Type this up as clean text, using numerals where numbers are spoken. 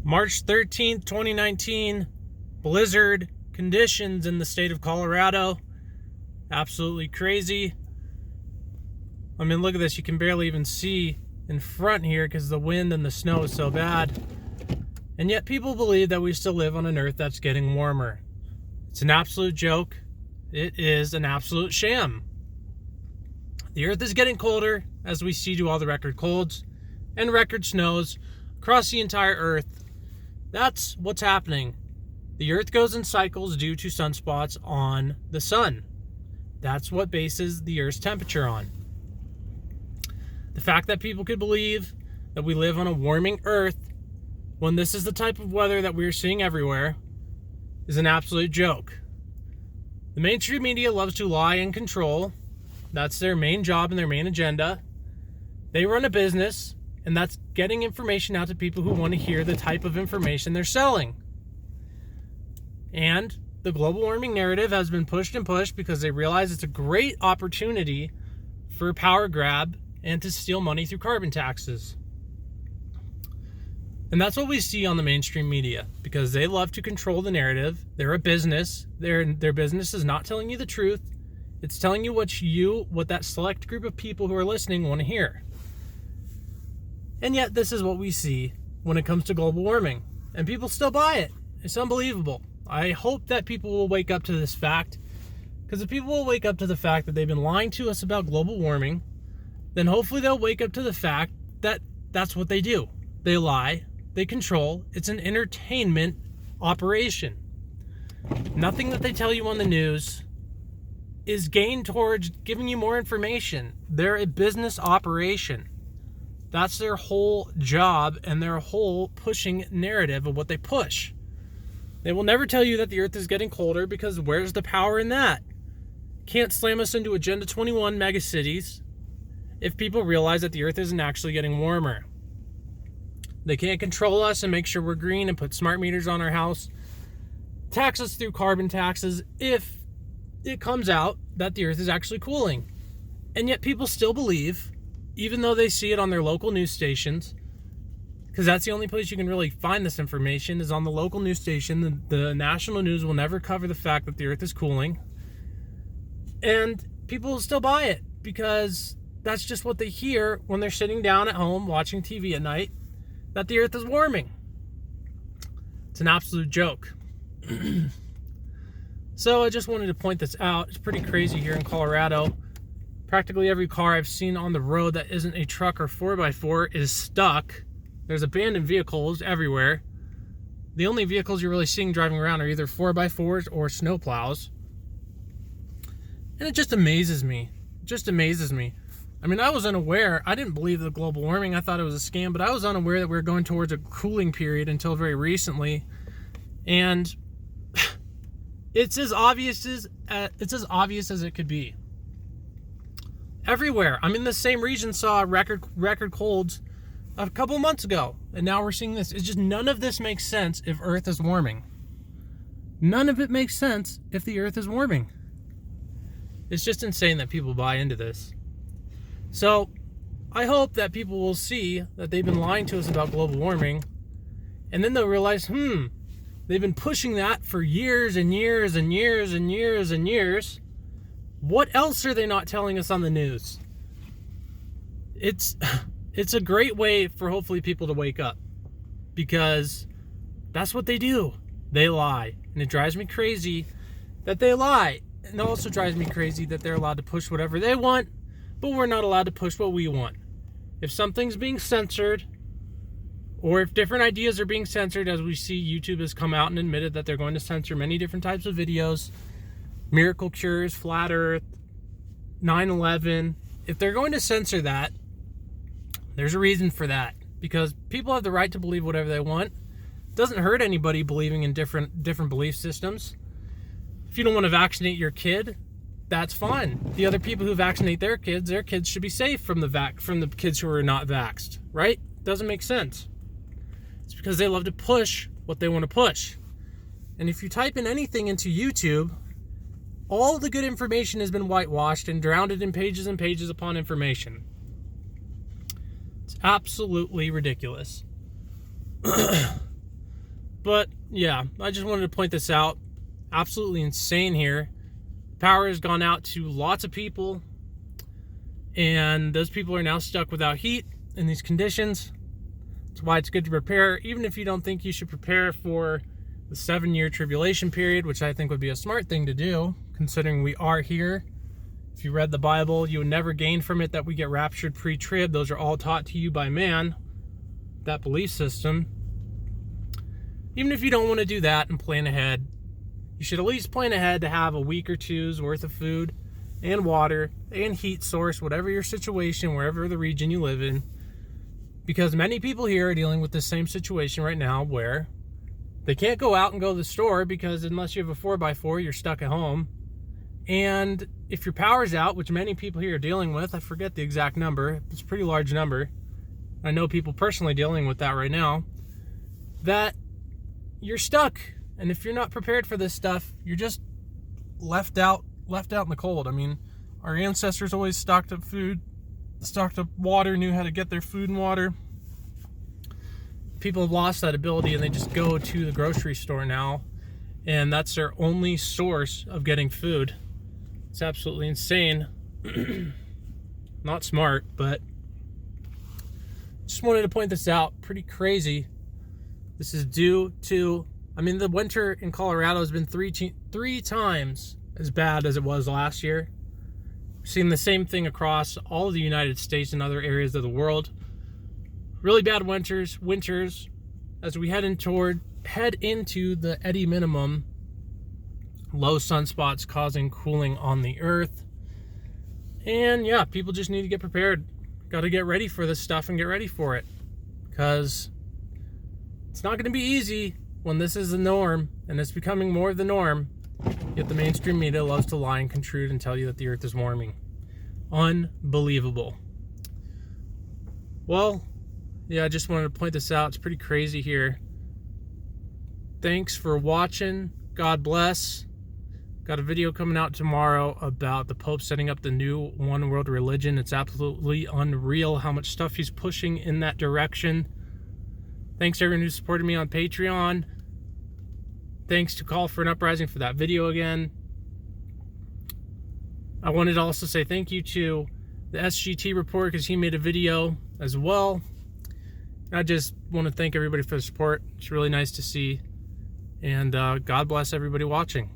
March 13th, 2019, blizzard conditions in the state of Colorado. Absolutely crazy. I mean, look at this. You can barely even see in front here because the wind and the snow is so bad. And yet people believe that we still live on an earth that's getting warmer. It's an absolute joke. It is an absolute sham. The earth is getting colder, as we see do all the record colds and record snows across the entire earth. That's what's happening. The earth goes in cycles due to sunspots on the sun. That's what bases the earth's temperature on. The fact that people could believe that we live on a warming earth when this is the type of weather that we're seeing everywhere is an absolute joke. The mainstream media loves to lie and control. That's their main job and their main agenda. They run a business, and that's getting information out to people who want to hear the type of information they're selling. And the global warming narrative has been pushed and pushed because they realize it's a great opportunity for a power grab and to steal money through carbon taxes. And that's what we see on the mainstream media because they love to control the narrative. They're a business. Their business is not telling you the truth. It's telling you what that select group of people who are listening want to hear. And yet this is what we see when it comes to global warming. And people still buy it. It's unbelievable. I hope that people will wake up to this fact. Because if people will wake up to the fact that they've been lying to us about global warming, then hopefully they'll wake up to the fact that that's what they do. They lie. They control. It's an entertainment operation. Nothing that they tell you on the news is gained towards giving you more information. They're a business operation. That's their whole job and their whole pushing narrative of what they push. They will never tell you that the earth is getting colder because where's the power in that? Can't slam us into Agenda 21 megacities if people realize that the earth isn't actually getting warmer. They can't control us and make sure we're green and put smart meters on our house, tax us through carbon taxes if it comes out that the earth is actually cooling. And yet people still believe, even though they see it on their local news stations, because that's the only place you can really find this information is on the local news station. The national news will never cover the fact that the earth is cooling. And people will still buy it because that's just what they hear when they're sitting down at home watching TV at night, that the earth is warming. It's an absolute joke. So I just wanted to point this out. It's pretty crazy here in Colorado. Practically every car I've seen on the road that isn't a truck or 4x4 is stuck. There's abandoned vehicles everywhere. The only vehicles you're really seeing driving around are either 4x4s or snowplows. And it just amazes me. I mean, I was unaware. I didn't believe the global warming. I thought it was a scam, but I was unaware that we were going towards a cooling period until very recently. And it's as obvious as it could be. Everywhere. I mean, the same region saw record colds a couple months ago, and now we're seeing this. It's just none of this makes sense if Earth is warming. None of it makes sense if the Earth is warming. It's just insane that people buy into this. So, I hope that people will see that they've been lying to us about global warming, and then they'll realize, they've been pushing that for years and years and years and years and years. What else are they not telling us on the news? It's a great way for hopefully people to wake up because that's what they do. They lie. And it drives me crazy that they lie. And it also drives me crazy that they're allowed to push whatever they want, but we're not allowed to push what we want. If something's being censored, or if different ideas are being censored, as we see YouTube has come out and admitted that they're going to censor many different types of videos, miracle cures, flat earth, 9/11. If they're going to censor that, there's a reason for that. Because people have the right to believe whatever they want. It doesn't hurt anybody believing in different belief systems. If you don't want to vaccinate your kid, that's fine. The other people who vaccinate their kids should be safe from the kids who are not vaxxed, right? Doesn't make sense. It's because they love to push what they want to push. And if you type in anything into YouTube, all the good information has been whitewashed and drowned in pages and pages upon information. It's absolutely ridiculous. But yeah, I just wanted to point this out. Absolutely insane here. Power has gone out to lots of people, and those people are now stuck without heat in these conditions. That's why it's good to prepare, even if you don't think you should prepare for the 7-year tribulation period, which I think would be a smart thing to do, considering we are here. If you read the Bible, you would never gain from it that we get raptured pre-trib. Those are all taught to you by man, that belief system. Even if you don't want to do that and plan ahead, you should at least plan ahead to have a week or two's worth of food and water and heat source, whatever your situation, wherever the region you live in. Because many people here are dealing with the same situation right now where they can't go out and go to the store because unless you have a 4x4, you're stuck at home. And if your power's out, which many people here are dealing with, I forget the exact number, it's a pretty large number. I know people personally dealing with that right now, that you're stuck. And if you're not prepared for this stuff, you're just left out in the cold. I mean, our ancestors always stocked up food, stocked up water, knew how to get their food and water. People have lost that ability and they just go to the grocery store now, and that's their only source of getting food. It's absolutely insane. Not smart, but just wanted to point this out. Pretty crazy. This is due to, I mean, the winter in Colorado has been three times as bad as it was last year. We've seen the same thing across all of the United States and other areas of the world. Really bad winters as we head into the Eddy minimum. Low sunspots causing cooling on the earth. And yeah, people just need to get prepared. Got to get ready for this stuff and get ready for it, because it's not going to be easy when this is the norm, and it's becoming more of the norm. Yet the mainstream media loves to lie and contrude and tell you that the earth is warming. Unbelievable. Well, yeah, I just wanted to point this out. It's pretty crazy here. Thanks for watching. God bless. Got a video coming out tomorrow about the Pope setting up the new one world religion. It's absolutely unreal how much stuff he's pushing in that direction. Thanks to everyone who supported me on Patreon. Thanks to Call for an Uprising for that video again. I wanted to also say thank you to the SGT Report because he made a video as well. I just want to thank everybody for the support. It's really nice to see. And God bless everybody watching.